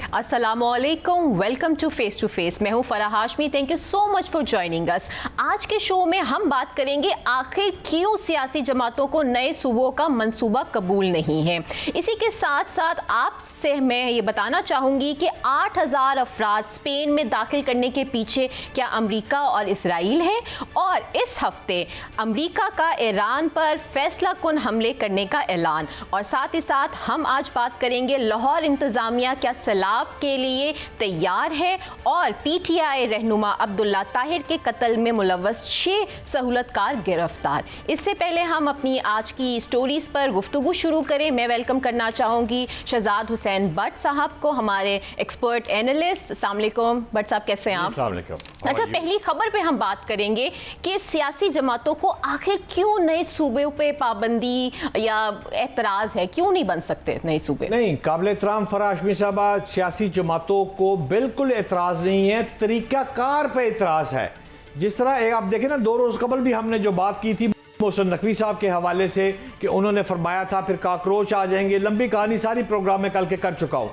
अस्सलामुअलैकुम, welcome to face. मैं हूँ Farah Hashmi. Thank you so much for joining us. आज के शो में हम बात करेंगे आखिर क्यों सियासी जमातों को नए सूबों का मंसूबा कबूल नहीं है। इसी के साथ साथ आपसे मैं ये बताना चाहूँगी कि 8000 अफराद स्पेन में दाखिल करने के पीछे क्या अमरीका और इसराइल है, और इस हफ्ते अमरीका का ईरान पर फैसला कुन हमले करने का ऐलान। और साथ ही साथ हम आज बात करेंगे लाहौर इंतजामिया क्या सैलाब के लिए तैयार है, और पीटीआई रहनुमा अब्दुल्ला ताहिर के कत्ल में मुलव्वस 6 सहूलतकार गिरफ्तार। इससे पहले हम अपनी आज की स्टोरीज पर गुफ्तगू शुरू करें। मैं वेलकम करना चाहूँगी शहजाद हुसैन भट्ट साहब को, हमारे एक्सपर्ट एनालिस्ट। अस्सलाम वालेकुम भट्ट साहब, कैसे हैं आप? अस्सलाम वालेकुम। अच्छा, पहली खबर पे हम बात करेंगे कि सियासी जमातों को आखिर क्यों नए सूबे पे पाबंदी या एतराज़ है, क्यों नहीं बन सकते नए सूबे? नहीं, काबिल एहतराम फराह हाशमी साहबा, सियासी जमातों को बिल्कुल एतराज़ नहीं है, तरीक़ाकार पे एतराज़ है। जिस तरह आप देखें ना, 2 रोज़ कबल भी हमने जो बात की थी मोहसिन नकवी साहब के हवाले से कि उन्होंने फरमाया था फिर काकरोच आ जाएंगे, लंबी कहानी सारी प्रोग्राम में कल के कर चुका हूँ।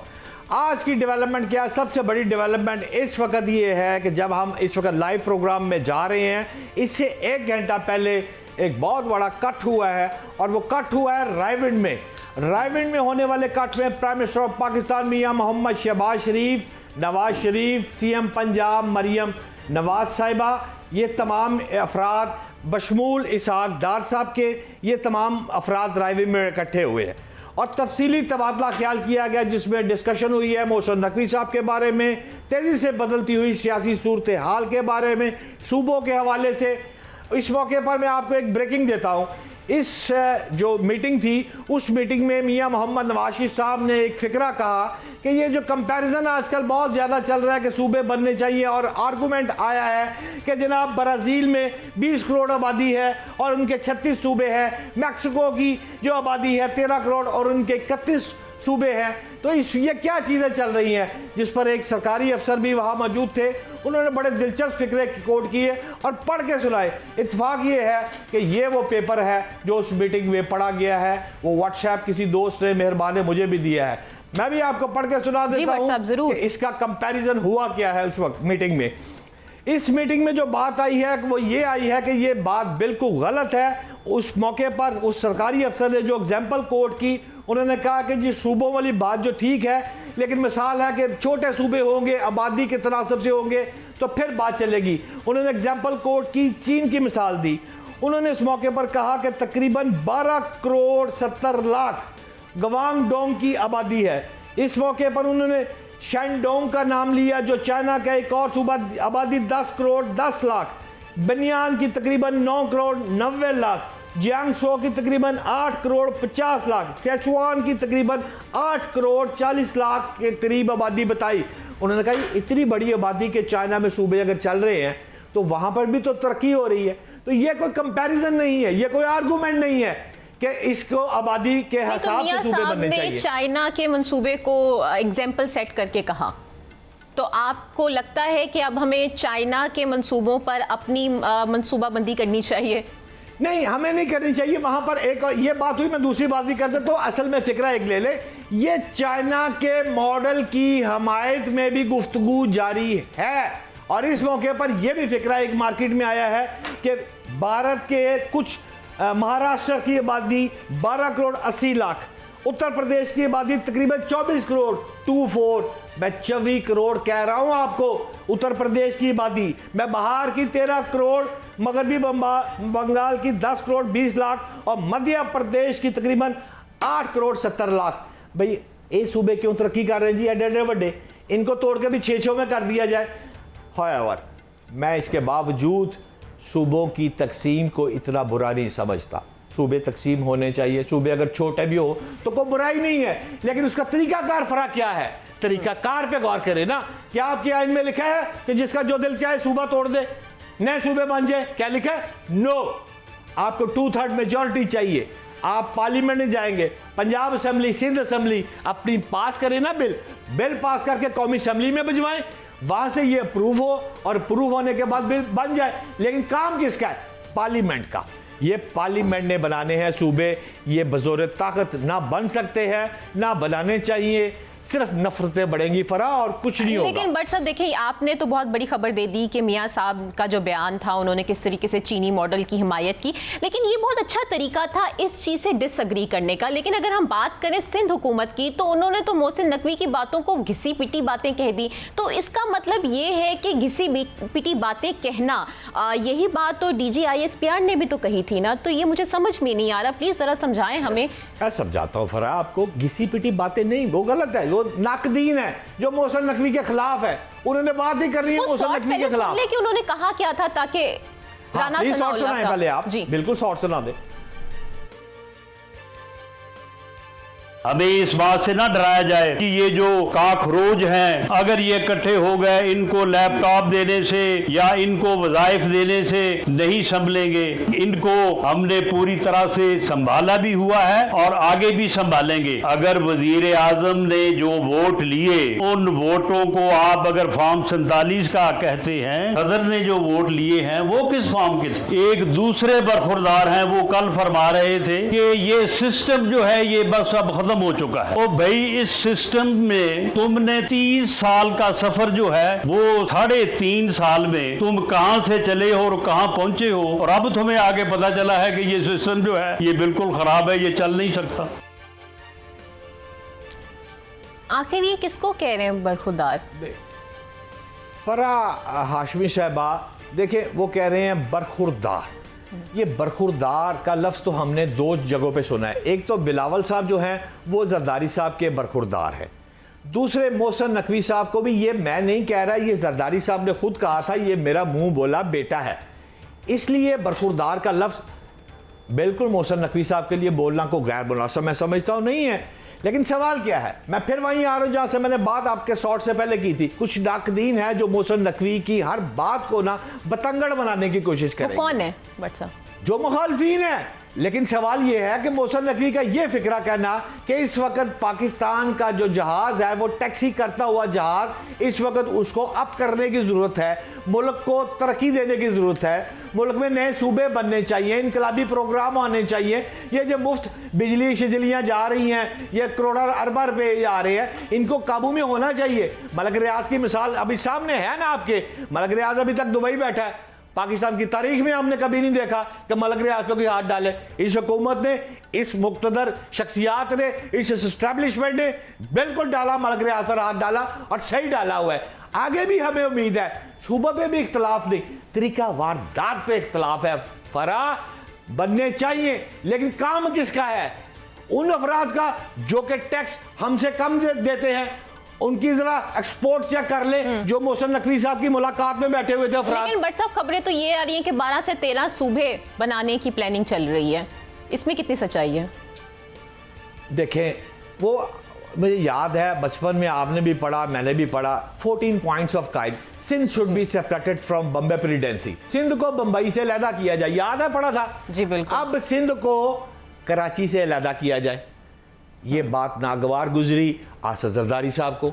आज की डेवलपमेंट क्या है? सबसे बड़ी डेवलपमेंट इस वक्त ये है कि जब हम इस वक्त लाइव प्रोग्राम में जा रहे हैं, इससे 1 घंटा पहले एक बहुत बड़ा कट हुआ है, और वो कट हुआ है रायविंड में होने वाले कट में prime minister of Pakistan Mian Muhammad Shehbaz Sharif, Nawaz Sharif, CM Punjab Maryam Nawaz साहिबा, ये तमाम अफराद बशमूल इसहाक डार साहब के, ये तमाम अफराद रायविंड में इकट्ठे हुए हैं और तफसीली तबादला ख्याल किया गया, जिसमें डिस्कशन हुई है मोहसिन नकवी साहब के बारे में, तेज़ी से बदलती हुई सियासी सूरत हाल के बारे में, सूबों के हवाले से। इस मौके पर मैं आपको एक ब्रेकिंग देता हूँ। इस जो मीटिंग थी, उस मीटिंग में मियां मोहम्मद नवाज शरीफ साहब ने एक फ़िक्रा कहा कि ये जो कंपैरिजन आजकल बहुत ज़्यादा चल रहा है कि सूबे बनने चाहिए, और आर्गूमेंट आया है कि जनाब ब्राज़ील में 20 करोड़ आबादी है और उनके 36 सूबे हैं, मैक्सिको की जो आबादी है 13 करोड़ और उनके 31 सूबे हैं। तो ये क्या चीज़ें चल रही हैं, जिस पर एक सरकारी अफसर भी वहाँ मौजूद थे, उन्होंने बड़े दिलचस्प फिक्रे कोट किए और पढ़ के सुनाए। इत्तेफाक ये है कि ये वो पेपर है जो उस मीटिंग में पढ़ा गया है, वो व्हाट्सएप किसी दोस्त ने मेहरबान ने मुझे भी दिया है, मैं भी आपको पढ़ के सुना देता हूँ कि इसका कंपैरिजन हुआ क्या है उस वक्त मीटिंग में। इस मीटिंग में जो बात आई है वो ये आई है कि ये बात बिल्कुल गलत है। उस मौके पर उस सरकारी अफसर ने जो एग्जाम्पल कोट की, उन्होंने कहा कि जी सूबों वाली बात जो ठीक है, लेकिन मिसाल है कि छोटे सूबे होंगे, आबादी के तनासब से होंगे तो फिर बात चलेगी। उन्होंने एग्जाम्पल कोट की, चीन की मिसाल दी। उन्होंने इस मौके पर कहा कि तकरीबन 12 करोड़ 70 लाख गवांगडोंग की आबादी है। इस मौके पर उन्होंने शैंडोंग का नाम लिया, जो चाइना का एक और सूबा, आबादी 10 करोड़ 10 लाख, बनियान की तकरीबन 9 करोड़ 90 लाख, जियांगशो की तकरीबन 8 करोड़ 50 लाख, सिचुआन की तकरीबन 8 करोड़ 40 लाख के करीब आबादी बताई। उन्होंने कहा इतनी बड़ी आबादी के चाइना में सूबे अगर चल रहे हैं तो वहाँ पर भी तो तरक्की हो रही है। तो ये कोई कंपैरिजन नहीं है, ये कोई आर्गूमेंट नहीं है कि इसको आबादी के हिसाब से सूबे बनने चाहिए। चाइना के मंसूबे को एग्जाम्पल सेट करके कहा, तो आपको लगता है कि अब हमें चाइना के मंसूबों पर अपनी मंसूबाबंदी करनी चाहिए? नहीं, हमें नहीं करनी चाहिए। वहां पर एक ये बात हुई, मैं दूसरी बात भी कर देता हूं। असल में फिक्रा एक ले ले, ये चाइना के मॉडल की हमायत में भी गुफ्तगू जारी है, और इस मौके पर यह भी फिक्रा एक मार्केट में आया है कि भारत के कुछ महाराष्ट्र की आबादी 12 करोड़ 80 लाख, उत्तर प्रदेश की आबादी तकरीबन 24 करोड़ 24, मैं 24 करोड़ कह रहा हूं आपको उत्तर प्रदेश की आबादी, मैं बाहर की 13 करोड़, मगरबी बंगाल की 10 करोड़ 20 लाख और मध्य प्रदेश की तकरीबन 8 करोड़ 70 लाख। भाई ये सूबे क्यों तरक्की कर रहे हैं जी, एडे वड्डे, इनको तोड़ के भी 6 में कर दिया जाए। हाउएवर, मैं इसके बावजूद सूबों की तकसीम को इतना बुरा नहीं समझता। सूबे तकसीम होने चाहिए, सूबे अगर छोटे भी हो तो कोई बुराई नहीं है, लेकिन उसका तरीकाकार फर्क क्या है? तरीकाकार पे गौर करें ना। क्या आपके आइन में लिखा है कि जिसका जो दिल चाहे सूबा तोड़ दे, नए सूबे बन जाए? क्या लिखा है? नो। आपको 2/3 मेजॉरिटी चाहिए। आप पार्लियामेंट में जाएंगे, पंजाब असेंबली, सिंध असेंबली अपनी पास करें ना, बिल पास करके कौमी असेंबली में भिजवाएं, वहां से ये अप्रूव हो और अप्रूव होने के बाद बिल बन जाए। लेकिन काम किसका है? पार्लियामेंट का। ये पार्लियामेंट ने बनाने हैं सूबे, ये बज़ोर ताकत ना बन सकते हैं, ना बनाने चाहिए। सिर्फ नफरतें बढ़ेंगी फरा, और कुछ नहीं होगा। लेकिन बट साहब देखिए, आपने तो बहुत बड़ी खबर दे दी कि मियां साहब का जो बयान था, उन्होंने किस तरीके से चीनी मॉडल की हिमायत की, लेकिन ये बहुत अच्छा तरीका था इस चीज़ से डिसएग्री करने का। लेकिन अगर हम बात करें सिंध हुकूमत की, तो उन्होंने तो मोहसिन नकवी की बातों को घिसी पिटी बातें कह दी। तो इसका मतलब ये है कि घिसी पिटी बातें कहना, यही बात तो DG ISPR ने भी तो कही थी ना। तो ये मुझे समझ में नहीं आ रहा, प्लीज़ ज़रा समझाएं हमें। मैं समझाता हूँ फरा आपको, घिसी पिटी बातें नहीं, वो गलत है, वो नाकदीन है जो मोहसिन नकवी के खिलाफ है। उन्होंने बात ही करनी है मोहसिन नकवी के खिलाफ। कि उन्होंने कहा क्या था, ताकि राना शॉर्ट सुनाएं पहले आप जी, बिल्कुल शॉर्ट सुना दें। हमें इस बात से ना डराया जाए कि ये जो काखरोज हैं, अगर ये इकट्ठे हो गए, इनको लैपटॉप देने से या इनको वज़ाइफ देने से नहीं संभलेंगे। इनको हमने पूरी तरह से संभाला भी हुआ है और आगे भी संभालेंगे। अगर वजीर आजम ने जो वोट लिए, उन वोटों को आप अगर फॉर्म 47 का कहते हैं, सदर ने जो वोट लिए हैं वो किस फॉर्म के थे? एक दूसरे बरखुरदार हैं, वो कल फरमा रहे थे कि ये सिस्टम जो है ये बस अब खत्म हो चुका है। ओ भाई, इस सिस्टम में तुमने 30 साल का सफर जो है वो 3.5 साल में तुम कहां से चले हो और कहां पहुंचे हो, और अब तुम्हें आगे पता चला है कि ये सिस्टम जो है ये बिल्कुल खराब है, ये चल नहीं सकता। आखिर ये किसको कह रहे हैं बरखुरदार? फरा हाशमी साहबा देखिए, वो कह रहे हैं बरखुरदार। ये बरखुरदार का लफ्ज़ तो हमने 2 जगहों पे सुना है। एक तो बिलावल साहब जो हैं वो जरदारी साहब के बरखुरदार हैं, दूसरे मोहसिन नकवी साहब को भी, ये मैं नहीं कह रहा, ये जरदारी साहब ने खुद कहा था, ये मेरा मुंह बोला बेटा है। इसलिए बरखुरदार का लफ्ज़ बिल्कुल मोहसिन नकवी साहब के लिए बोलना को गैर मुनासिब मैं समझता हूँ नहीं है। लेकिन सवाल क्या है, मैं फिर वहीं आ रहा हूँ जहाँ से मैंने बात आपके शॉर्ट से पहले की थी। कुछ नाकदीन है जो मोहसिन नकवी की हर बात को ना बतंगड़ बनाने की कोशिश करेंगे। कौन है बट साहब? जो मुखालफीन है। लेकिन सवाल यह है कि मोहसिन नकवी का यह फिक्रा कहना कि इस वक्त पाकिस्तान का जो जहाज है वो टैक्सी करता हुआ जहाज, इस वक्त उसको अप करने की जरूरत है, मुल्क को तरक्की देने की जरूरत है, मुल्क में नए सूबे बनने चाहिए, इनकलाबी प्रोग्राम आने चाहिए, ये जो मुफ्त बिजली शिजलियाँ जा रही हैं, ये करोड़ अरबा रुपए जा रहे हैं, इनको काबू में होना चाहिए। मलक रियाज की मिसाल अभी सामने है ना आपके। मलक रियाज अभी तक दुबई बैठा है, पाकिस्तान की तारीख में हमने कभी नहीं देखा कि मलक रियाज पे कोई हाथ डाले। इस हुकूमत ने, इस मुक्तदर शख्सियात ने, इस एस्टैब्लिशमेंट ने बिल्कुल डाला, मलक रियाज पर हाथ डाला और सही डाला हुआ है। आगे भी हमें उम्मीद है, सूबे पे भी इख्तलाफ नहीं, तरीका वारदात पे इख्तलाफ है। फरा बनने चाहिए, लेकिन काम किसका है? उन अफराद का जो कि टैक्स हमसे कम देते हैं, उनकी जरा एक्सपोर्ट चेक कर ले, जो मोहसिन नकवी साहब की मुलाकात में बैठे हुए थे अफराद। लेकिन बट साहब, खबरें तो ये आ रही हैं कि 12 से 13 सूबे बनाने की प्लानिंग चल रही है, इसमें कितनी सच्चाई है? देखें, वो मुझे याद है बचपन में आपने भी पढ़ा, मैंने भी पढ़ा, 14 points of Quaid. Sindh should be separated from Bombay presidency. Sindh को बंबई से अलहदा किया जाए, याद है, पढ़ा था जी बिल्कुल। अब सिंध को कराची से अलहदा किया जाए, ये बात नागवार गुजरी आसद जरदारी साहब को।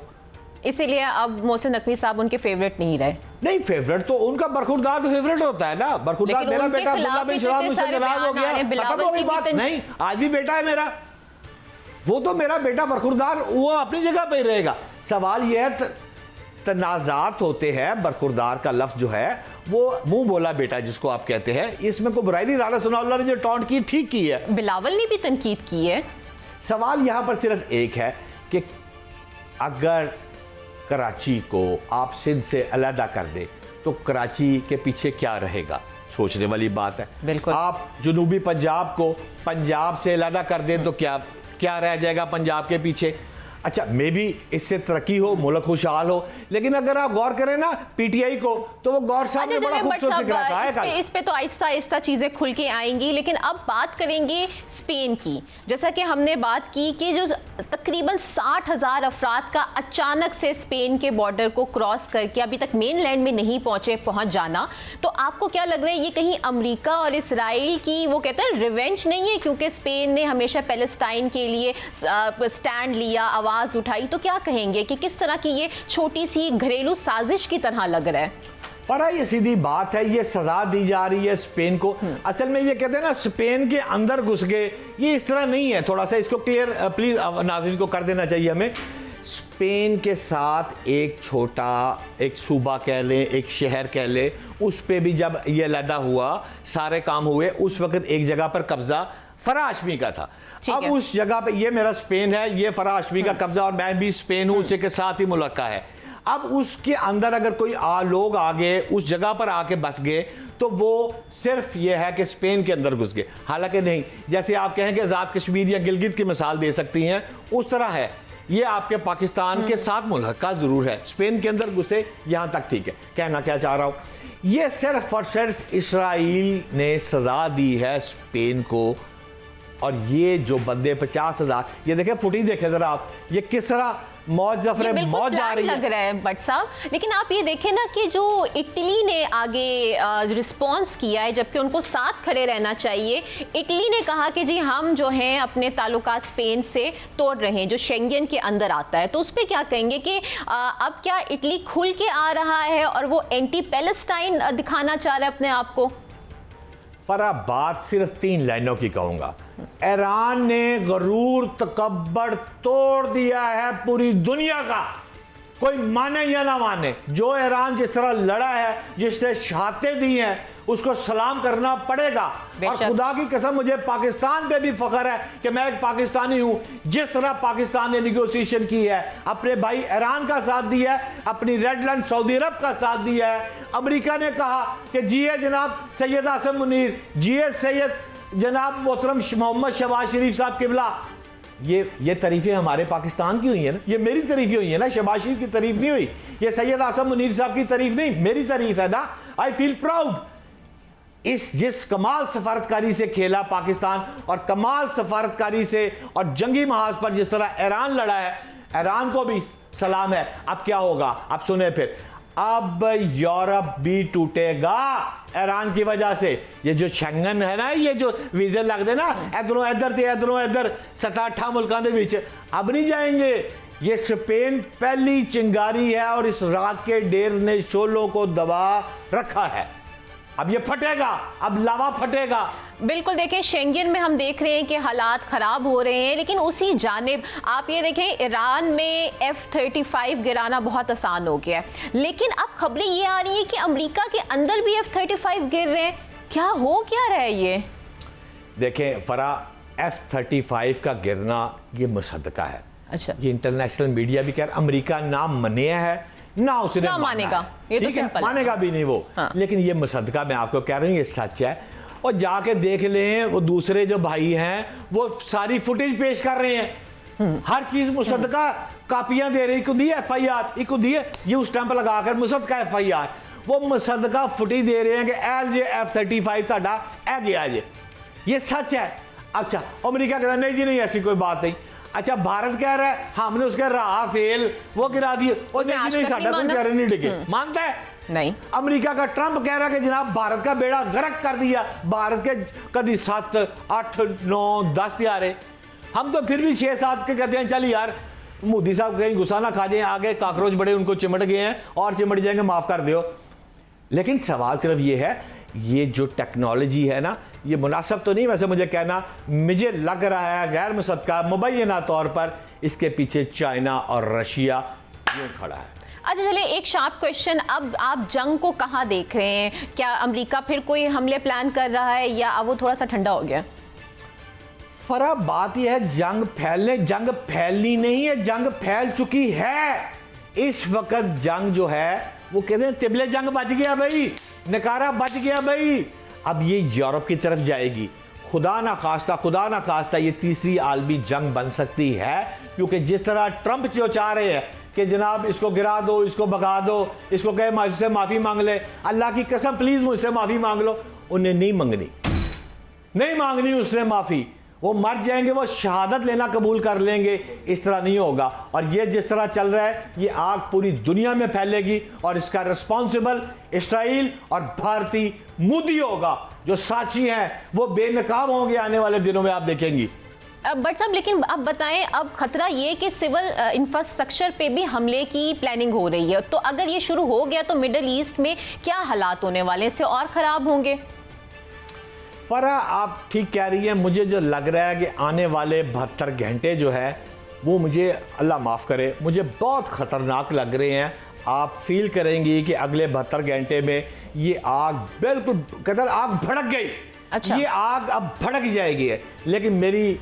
इसीलिए अब मोहसिन नकवी साहब उनके फेवरेट नहीं रहे। नहीं, फेवरेट तो उनका बरखुरदार तो फेवरेट होता है ना। बरखुरदार मेरा बेटा अब्दुल्ला बिन सलाम मुझसे नाराज हो गया, खत्म हो गई बात। नहीं, आज भी बेटा है मेरा, वो तो मेरा बेटा बरखुरदार, वो अपनी जगह पे ही रहेगा। सवाल यह है, तनाजात होते हैं, बरखुरदार का लफ्ज जो है वो मुंह बोला बेटा जिसको आप कहते हैं, इसमें कोई बुराई नहीं। राना सनाउल्लाह ने जो टॉन्ट की ठीक की है, बिलावल ने भी तनकीद की है। सवाल यहां पर सिर्फ एक है कि अगर कराची को आप सिंध से अलहदा कर दे तो कराची के पीछे क्या रहेगा? सोचने वाली बात है। बिल्कुल। आप जनूबी पंजाब को पंजाब से अलहदा कर दें तो क्या क्या रह जाएगा पंजाब के पीछे? अच्छा, मे भी इससे तरक्की हो, मुल्क खुशहाल हो, लेकिन अगर आप गौर करें ना पीटीआई को, तो वो गौर साहब ने बड़ा खूबसूरत फिक्रा कहा है। इस पे तो आहिस्ता आहिस्ता चीज़ें खुल के आएंगी। लेकिन अब बात करेंगे स्पेन की। जैसा कि हमने बात की कि जो तकरीबन 60,000 अफराद का अचानक से स्पेन के बॉर्डर को क्रॉस करके अभी तक मेनलैंड में नहीं पहुंच जाना, तो आपको क्या लग रहा है, ये कहीं अमेरिका और इसराइल की वो कहते हैं रिवेंज नहीं है? क्योंकि स्पेन ने हमेशा पैलेस्टाइन के लिए स्टैंड लिया, आवाज़ उठाई, तो क्या कहेंगे कि किस तरह की ये छोटी सी घरेलू साजिश की तरह लग रहा है? पर ये सीधी बात है, ये सजा दी जा रही है स्पेन को। असल में ये कहते हैं ना, स्पेन के अंदर घुस गए, ये इस तरह नहीं है। थोड़ा सा इसको क्लियर प्लीज नाज़रीन को कर देना चाहिए हमें स्पेन के साथ एक छोटा एक सूबा कह लें, एक शहर कह लें, उस पे भी जब ये अलहदा हुआ, सारे काम हुए, उस वक्त एक जगह पर कब्जा फराह हाशमी का था। अब उस जगह पे, ये मेरा स्पेन है, ये फराह हाशमी का कब्जा और मैं भी स्पेन हूँ, उसी के साथ ही मुल्का है। अब उसके अंदर अगर कोई लोग आ गए, उस जगह पर आके बस गए, तो वो सिर्फ ये है कि स्पेन के अंदर घुस गए। हालांकि नहीं, जैसे आप कहें कि आज़ाद कश्मीर या गिलगित की मिसाल दे सकती हैं, उस तरह है। ये आपके पाकिस्तान के साथ मुल्का ज़रूर है, स्पेन के अंदर घुसे यहाँ तक ठीक है। कहना क्या चाह रहा हूँ, ये सिर्फ और सिर्फ इसराइल ने सज़ा दी है स्पेन को। और ये जो बंदे 50,000, ये देखें फुटेज देखें ज़रा आप, ये किस तरह मौज जफरे मौज जा रही है, लग रहा है भट्ट साहब। लेकिन आप ये देखें ना कि जो इटली ने आगे रिस्पॉन्स किया है, जबकि उनको साथ खड़े रहना चाहिए। इटली ने कहा कि जी हम जो हैं अपने ताल्लुकात स्पेन से तोड़ रहे हैं, जो शेंगेन के अंदर आता है। तो उस पर क्या कहेंगे कि अब क्या इटली खुल के आ रहा है और वो एंटी पैलेस्टाइन दिखाना चाह रहा है अपने आप को? फरा बात सिर्फ 3 लाइनों की कहूंगा। ईरान ने गरूर तकब्बर तोड़ दिया है पूरी दुनिया का, कोई माने या ना माने। जो ईरान जिस तरह लड़ा है, जिसने शहादतें दी हैं, उसको सलाम करना पड़ेगा। और खुदा की कसम मुझे पाकिस्तान पे भी फख्र है कि मैं एक पाकिस्तानी हूं। जिस तरह पाकिस्तान ने निगोसिएशन की है, अपने भाई ईरान का साथ दिया है, अपनी रेड लाइन सऊदी अरब का साथ दिया है। अमेरिका ने कहा कि जिए जनाब सैयद आसिम मुनीर, जिए सैयद जनाब मोहतरम मोहम्मद शहबाज शरीफ साहब किबला। ये तारीफें हमारे पाकिस्तान की हुई है ना, ये मेरी तारीफें हुई है ना, शहबाज शरीफ की तारीफ नहीं हुई। ये सैयद आसिम मुनीर साहब की तारीफ नहीं, मेरी तारीफ है ना। I feel proud. जिस कमाल सफारतकारी से खेला पाकिस्तान, और कमाल सफारतकारी से और जंगी महाज पर जिस तरह ईरान लड़ा है, ईरान को भी सलाम है। अब क्या होगा, अब सुने फिर, अब यूरोप भी टूटेगा ईरान की वजह से। ये जो शेंगन है ना, ये जो वीजे लगते ना इधरों इधर ते इधरों इधर 7-8 मुल्कों के बीच, अब नहीं जाएंगे। ये स्पेन पहली चिंगारी है और इस राख के डेर ने शोलों को दबा रखा है। अब ये फटेगा, अब लावा फटेगा। बिल्कुल, देखें शेंगेन में हम देख रहे हैं कि हालात ख़राब हो रहे हैं, लेकिन उसी जानिब आप ये देखें ईरान में F-35 गिराना बहुत आसान हो गया है। लेकिन अब खबरें ये आ रही हैं कि अमेरिका के अंदर भी F-35 गिर रहे हैं। क्या हो क्या रहा है ये? देखें फरा, F-35 का गिरना ये मुसद्दका है। अच्छा, ये इंटरनेशनल मीडिया भी कह रहा, अमेरिका ना मने है ना उसने ना मानेगा, ये तो सिंपल है, मानेगा भी नहीं वो। हाँ। लेकिन ये मुसद्दका मैं आपको कह रहा हूँ, ये सच है। और जाके देख लें, वो दूसरे जो भाई हैं वो सारी फुटेज पेश कर रहे हैं, हर चीज मुसद्दका कापियां दे रहे हैं। दी FIR, एक दी है, ये उस टाइम पर लगाकर मुसद्दका FIR, वो मुसद्दका फुटेज दे रहे हैं कि एल जे F-35 ताड़ा ए गया जे, ये सच है। अच्छा, अमेरिका कहता नहीं जी नहीं, ऐसी कोई बात नहीं। अच्छा, भारत कह रहा है हमने उसके राफेल वो गिरा दिए, और नहीं साडा कोई कह रहे नहीं डिगे, मानता है नहीं। अमेरिका का ट्रंप कह रहा है कि जनाब भारत का बेड़ा गर्क कर दिया, भारत के कभी 7, 8, 9, 10 त्यारे, हम तो फिर भी 6-7 के कहते हैं चल यार मोदी साहब कहीं गुस्सा ना खा जाए, आगे काकरोच बड़े उनको चिमट गए हैं और चिमट जाएंगे, माफ कर दो। लेकिन सवाल सिर्फ ये है, ये जो टेक्नोलॉजी है ना, ये मुनासिब तो नहीं वैसे मुझे कहना, मुझे लग रहा है गैर मुसद्दका मुबैना तौर पर इसके पीछे चाइना और रशिया यूं खड़ा है। अच्छा चलिए, एक शार्प क्वेश्चन, अब आप जंग को कहाँ देख रहे हैं? क्या अमेरिका फिर कोई हमले प्लान कर रहा है या अब वो थोड़ा सा ठंडा हो गया? फरा बात यह है, जंग फैलनी नहीं है, जंग फैल चुकी है। इस वक्त जंग जो है वो कहते हैं तिबले जंग बच गया भाई, नकारा बच गया भाई। अब ये यूरोप की तरफ जाएगी, खुदा ना खास्ता ये तीसरी आलमी जंग बन सकती है। क्योंकि जिस तरह ट्रंप जो चाह रहे हैं कि जनाब इसको गिरा दो, इसको भगा दो, इसको कहे मुझसे माफ़ी मांग ले, अल्लाह की कसम प्लीज़ मुझसे माफ़ी मांग लो, उन्हें नहीं मांगनी उसने माफ़ी। वो मर जाएंगे, वो शहादत लेना कबूल कर लेंगे, इस तरह नहीं होगा। और ये जिस तरह चल रहा है, ये आग पूरी दुनिया में फैलेगी और इसका रिस्पॉन्सिबल इसराइल और भारतीय मोदी होगा। जो साची हैं वो बेनकाब होंगे आने वाले दिनों में, आप देखेंगी। बट साहब, लेकिन अब बताएं, अब खतरा ये कि सिविल इंफ्रास्ट्रक्चर पे भी हमले की प्लानिंग हो रही है, तो अगर ये शुरू हो गया तो मिडल ईस्ट में क्या हालात होने वाले, इससे और ख़राब होंगे? फरा आप ठीक कह रही हैं। मुझे जो लग रहा है कि आने वाले 72 घंटे जो है वो मुझे अल्लाह माफ़ करे मुझे बहुत ख़तरनाक लग रहे हैं। आप फील करेंगी कि अगले 72 घंटे में ये आग बिल्कुल कहते आग भड़क गई। अच्छा। ये आग अब भड़क जाएगी है, लेकिन मेरी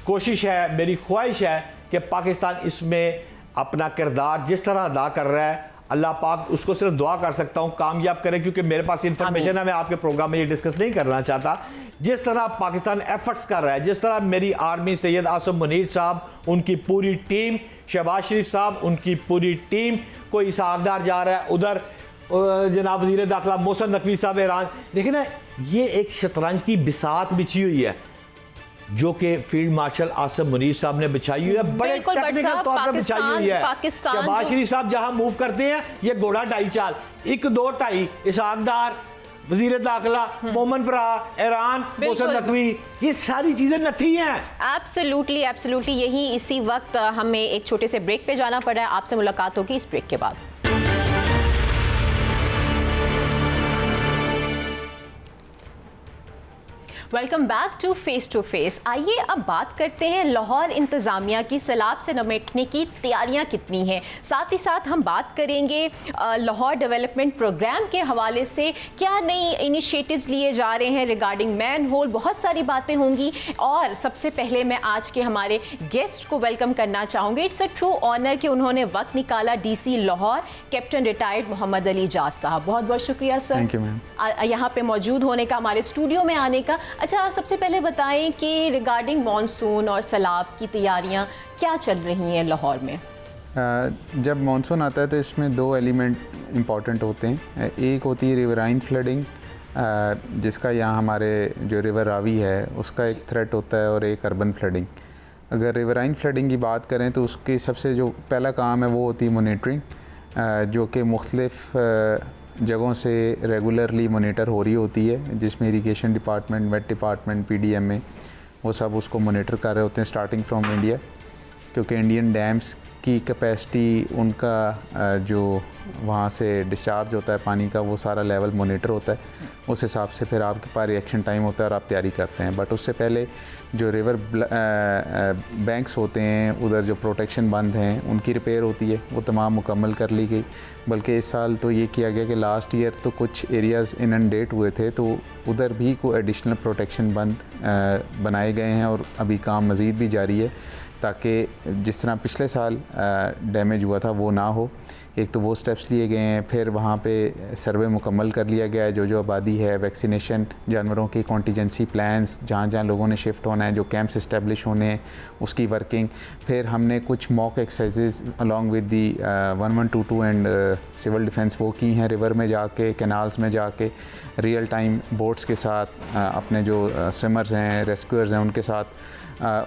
कोशिश है, मेरी ख्वाहिश है कि पाकिस्तान इसमें अपना किरदार जिस तरह अदा कर रहा है, अल्लाह पाक उसको सिर्फ दुआ कर सकता हूँ कामयाब करे, क्योंकि मेरे पास इंफॉर्मेशन है, मैं आपके प्रोग्राम में ये डिस्कस नहीं करना चाहता। जिस तरह पाकिस्तान एफर्ट्स कर रहा है, जिस तरह मेरी आर्मी सैयद आसिम मुनीर साहब, उनकी पूरी टीम, शहबाज शरीफ साहब, उनकी पूरी टीम, कोई इसाकदार जा रहा है उधर, जनाब वज़ीर दाखिला मोहसिन नकवी साहब ईरान। देखिए ना, ये एक शतरंज की बिसात बिछी हुई है जो कि फील्ड मार्शल आसिम मुनीर साहब ने बिछाई हुई है, बड़े टेक्निकल तौर पर बिछाई हुई है। शहबाज शरीफ साहब जहां मूव करते हैं ये घोड़ा ढाई चाल, 1-2-2.5 इसाकदार, वजीर दाखिला मोमन फरा, ईरान, मोहसिन नकवी, ये सारी चीजें नथी हैं। Absolutely absolutely. यही इसी वक्त हमें एक छोटे से ब्रेक पे जाना पड़ा है। आपसे मुलाकात होगी इस ब्रेक के बाद। Welcome back to face. आइए अब बात करते हैं लाहौर इंतज़ामिया की सैलाब से निपटने की तैयारियां कितनी हैं। साथ ही साथ हम बात करेंगे लाहौर डेवलपमेंट प्रोग्राम के हवाले से क्या नई इनिशिएटिव्स लिए जा रहे हैं रिगार्डिंग मैन होल, बहुत सारी बातें होंगी। और सबसे पहले मैं आज के हमारे गेस्ट को वेलकम करना चाहूँगी। इट्स अ ट्रू ऑनर कि उन्होंने वक्त निकाला। DC Lahore captain retired Muhammad Ali Jaz साहब, बहुत बहुत शुक्रिया सर। थैंक यू मैम, यहाँ पे मौजूद होने का, हमारे स्टूडियो में आने का। अच्छा, सबसे पहले बताएं कि रिगार्डिंग मॉनसून और सैलाब की तैयारियां क्या चल रही हैं लाहौर में? जब मॉनसून आता है तो इसमें 2 एलिमेंट इम्पॉर्टेंट होते हैं। एक होती है रिवराइन फ्लडिंग, जिसका यहाँ हमारे जो रिवर रावी है उसका एक थ्रेट होता है, और एक अर्बन फ्लडिंग। अगर रिवराइन फ्लडिंग की बात करें तो उसकी सबसे जो पहला काम है वो होती है मॉनिटरिंग, जो कि मुख्तलिफ जगहों से रेगुलरली मॉनिटर हो रही होती है, जिसमें irrigation department, wet department, PDMA वो सब उसको मॉनिटर कर रहे होते हैं स्टार्टिंग फ्रॉम इंडिया, क्योंकि इंडियन डैम्स की कैपेसिटी, उनका जो वहाँ से डिस्चार्ज होता है पानी का, वो सारा लेवल मॉनिटर होता है। उस हिसाब से फिर आपके पास रिएक्शन टाइम होता है और आप तैयारी करते हैं। बट उससे पहले जो रिवर बैंक्स होते हैं, उधर जो प्रोटेक्शन बंद हैं, उनकी रिपेयर होती है, वो तमाम मुकम्मल कर ली गई। बल्कि इस साल तो ये किया गया कि लास्ट ईयर तो कुछ एरियाज़ इनंडेट हुए थे, तो उधर भी कोई एडिशनल प्रोटेक्शन बंद बनाए गए हैं, और अभी काम मज़ीद भी जारी है, ताकि जिस तरह पिछले साल डैमेज हुआ था वो ना हो। एक तो वो स्टेप्स लिए गए हैं, फिर वहाँ पे सर्वे मुकम्मल कर लिया गया है, जो आबादी है, वैक्सीनेशन, जानवरों की कॉन्टीजेंसी प्लान्स, जहाँ जहाँ लोगों ने शिफ्ट होना है, जो कैंप्स इस्टेब्लिश होने हैं, उसकी वर्किंग। फिर हमने कुछ mock exercises along with the 1122 and civil defence वो की हैं, रिवर में जाके, कैनाल्स में जाके, रियल टाइम बोट्स के साथ, अपने जो स्विमर्स हैं, रेस्क्यूअर्स हैं, उनके साथ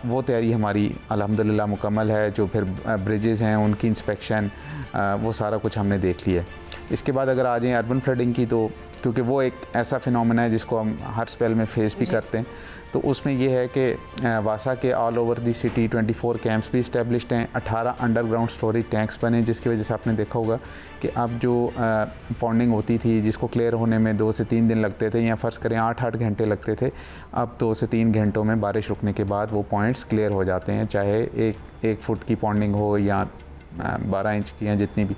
वो तैयारी हमारी अल्हम्दुलिल्लाह मुकम्मल है। जो फिर ब्रिजेस हैं उनकी इंस्पेक्शन, वो सारा कुछ हमने देख लिया है। इसके बाद अगर आ जाएँ अर्बन फ्लडिंग की, तो क्योंकि वो एक ऐसा फिनोमेना है जिसको हम हर स्पेल में फेस भी करते हैं, तो उसमें ये है कि वासा के all over the city 24 camps भी इस्टेब्लिश्ड हैं, 18 अंडरग्राउंड स्टोरेज टैंक्स बने, जिसकी वजह से आपने देखा होगा कि अब जो पॉन्डिंग होती थी, जिसको क्लियर होने में 2 से 3 दिन लगते थे, या फ़र्ज़ करें 8-8 घंटे लगते थे, अब 2 से 3 घंटों में बारिश रुकने के बाद वो पॉइंट्स क्लियर हो जाते हैं, चाहे 1 फुट की पॉन्डिंग हो या 12 इंच की, या जितनी भी।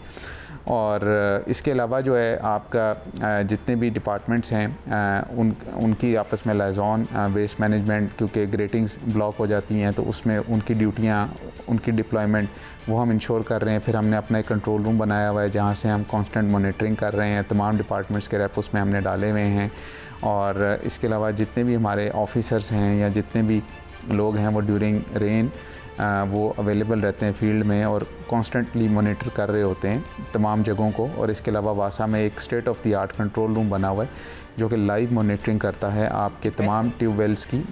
और इसके अलावा जो है आपका जितने भी डिपार्टमेंट्स हैं उनकी आपस में लाइजॉन, वेस्ट मैनेजमेंट, क्योंकि ग्रेटिंग्स ब्लॉक हो जाती हैं, तो उसमें उनकी ड्यूटियाँ, उनकी डिप्लॉयमेंट वो हम इंश्योर कर रहे हैं। फिर हमने अपना एक कंट्रोल रूम बनाया हुआ है, जहाँ से हम कांस्टेंट मॉनिटरिंग कर रहे हैं। तमाम डिपार्टमेंट्स के रेप उसमें हमने डाले हुए हैं। और इसके अलावा जितने भी हमारे ऑफिसर्स हैं या जितने भी लोग हैं, वो ड्यूरिंग रेन वो अवेलेबल रहते हैं फील्ड में, और कॉन्स्टेंटली मॉनिटर कर रहे होते हैं तमाम जगहों को। और इसके अलावा वासा में एक state of the art control room बना हुआ है, जो कि लाइव मॉनिटरिंग करता है आपके तमाम ट्यूबवेल्स की,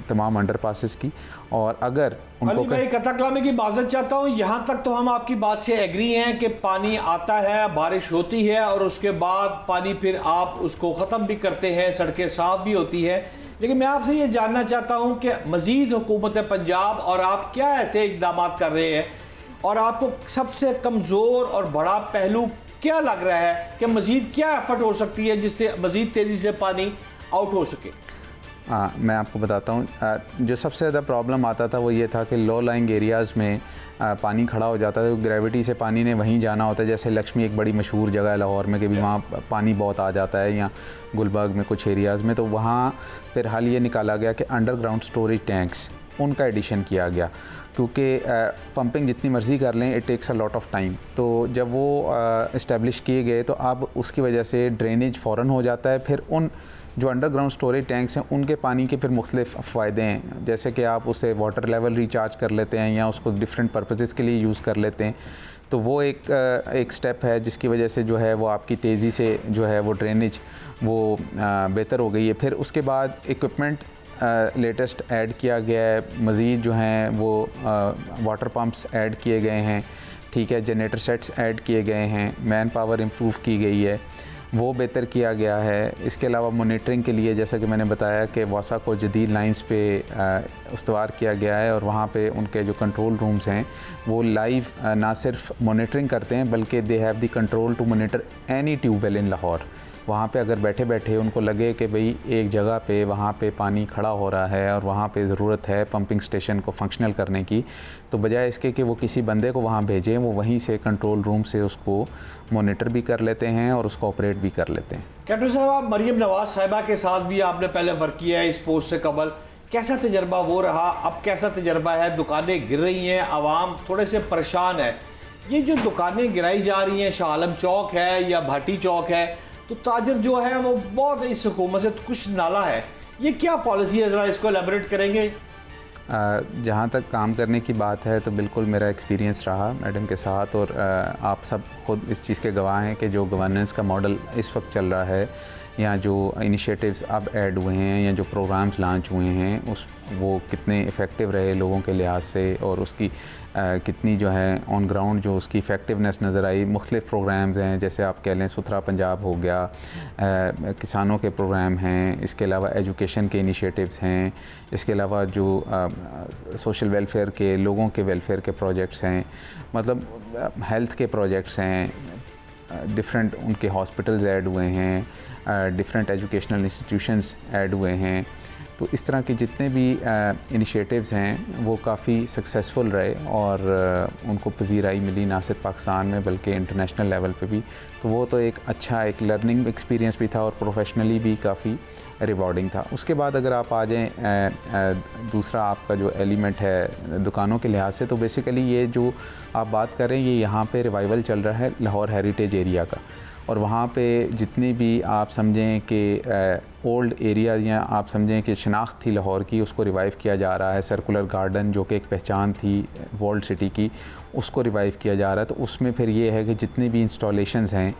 तमाम अंडरपासेस की। और अगर उनको भाई कतकलामे की माजरत चाहता हूँ, यहाँ तक तो हम आपकी बात से एग्री हैं कि पानी आता है, बारिश होती है, और उसके बाद पानी फिर आप उसको ख़त्म भी करते हैं, सड़कें साफ़ भी होती है। लेकिन मैं आपसे ये जानना चाहता हूँ कि मज़ीद हुकूमत पंजाब और आप क्या ऐसे इक़दाम कर रहे हैं, और आपको सबसे कमज़ोर और बड़ा पहलू क्या लग रहा है कि मज़ीद क्या एफर्ट हो सकती है जिससे मज़ीद तेज़ी से पानी आउट हो सके? मैं आपको बताता हूँ। जो सबसे ज़्यादा प्रॉब्लम आता था वो ये था कि लो लाइंग एरियाज़ में पानी खड़ा हो जाता था, तो ग्रेविटी से पानी ने वहीं जाना होता है। जैसे लक्ष्मी एक बड़ी मशहूर जगह है लाहौर में कि भी वहाँ पानी बहुत आ जाता है, या गुलबर्ग में कुछ एरियाज़ में, तो वहाँ फिर हल ये निकाला गया कि अंडरग्राउंड स्टोरेज टैंक्स उनका एडिशन किया गया, क्योंकि पंपिंग जितनी मर्ज़ी कर लें it takes a lot of time. तो जब वो इस्टेब्लिश किए गए तो अब उसकी वजह से ड्रेनेज फ़ौरन हो जाता है। फिर उन जो अंडरग्राउंड स्टोरेज टैंक्स हैं उनके पानी के फिर मुख्तलिफ फ़ायदे हैं, जैसे कि आप उससे वाटर लेवल रिचार्ज कर लेते हैं या उसको डिफरेंट पर्पसेस के लिए यूज़ कर लेते हैं। तो वो एक स्टेप है जिसकी वजह से जो है वो आपकी तेज़ी से जो है वो ड्रेनेज वो बेहतर हो गई है। फिर उसके बाद इक्विपमेंट लेटेस्ट ऐड किया गया है, मज़ीद जो हैं वो वाटर पम्प्स ऐड किए गए हैं, ठीक है, जनरेटर सेट्स ऐड किए गए हैं, मैन पावर इम्प्रूव की गई है, वो बेहतर किया गया है। इसके अलावा मॉनिटरिंग के लिए जैसा कि मैंने बताया कि वासा को जदीद लाइंस पे उस्तवार किया गया है, और वहाँ पे उनके जो कंट्रोल रूम्स हैं वो लाइव ना सिर्फ मॉनिटरिंग करते हैं बल्कि they have the control to monitor any tubewell in Lahore. वहाँ पे अगर बैठे बैठे उनको लगे कि भाई एक जगह पे वहाँ पे पानी खड़ा हो रहा है और वहाँ पे ज़रूरत है पंपिंग स्टेशन को फंक्शनल करने की, तो बजाय इसके कि वो किसी बंदे को वहाँ भेजें, वो वहीं से कंट्रोल रूम से उसको मॉनिटर भी कर लेते हैं और उसको ऑपरेट भी कर लेते हैं। कैप्टन साहब, आप मरियम नवाज़ साहिबा के साथ भी आपने पहले वर्क किया है इस पोस्ट से कबल, कैसा तजर्बा वो रहा, अब कैसा तजर्बा है? दुकानें गिर रही हैं, आवाम थोड़े से परेशान है। ये जो दुकानें गिराई जा रही हैं, शाह आलम चौक है या भाटी चौक है, तो ताजर जो है वो बहुत इस हुकूमत से कुछ नाला है, ये क्या पॉलिसी है, ज़रा इसको एलेबोरेट करेंगे? जहाँ तक काम करने की बात है तो बिल्कुल मेरा एक्सपीरियंस रहा मैडम के साथ, और आप सब खुद इस चीज़ के गवाह हैं कि जो गवर्नेंस का मॉडल इस वक्त चल रहा है, या जो इनिशिएटिव्स अब ऐड हुए हैं, या जो प्रोग्राम्स लॉन्च हुए हैं वो कितने इफ़ेक्टिव रहे लोगों के लिहाज से, और उसकी कितनी जो है ऑन ग्राउंड जो उसकी इफ़ेक्टिवनेस नज़र आई। मुख्तलिफ़ प्रोग्राम्स हैं, जैसे आप कह लें सुथरा पंजाब हो गया, किसानों के प्रोग्राम हैं, इसके अलावा एजुकेशन के इनिशिएटिव्स हैं, इसके अलावा जो सोशल वेलफेयर के लोगों के वेलफेयर के प्रोजेक्ट्स हैं, मतलब हेल्थ के प्रोजेक्ट्स हैं, डिफरेंट उनके हॉस्पिटल्स ऐड हुए हैं, डिफरेंट एजुकेशनल इंस्टीट्यूशंस ऐड हुए हैं। तो इस तरह के जितने भी इनिशिएटिव्स हैं वो काफ़ी सक्सेसफुल रहे, और उनको पजीराई मिली ना सिर्फ पाकिस्तान में बल्कि इंटरनेशनल लेवल पे भी। तो वो तो एक अच्छा एक लर्निंग एक्सपीरियंस भी था और प्रोफेशनली भी काफ़ी रिवॉर्डिंग था। उसके बाद अगर आप आ जाएँ दूसरा आपका जो एलिमेंट है दुकानों के लिहाज से, तो बेसिकली ये जो आप बात करें ये यहाँ पे रिवाइवल चल रहा है लाहौर हेरिटेज एरिया का, और वहाँ पे जितनी भी आप समझें कि ओल्ड एरिया या आप समझें कि शनाख्त थी लाहौर की, उसको रिवाइव किया जा रहा है। सर्कुलर गार्डन जो कि एक पहचान थी वर्ल्ड सिटी की, उसको रिवाइव किया जा रहा है। तो उसमें फिर ये है कि जितनी भी इंस्टॉलेशंस हैं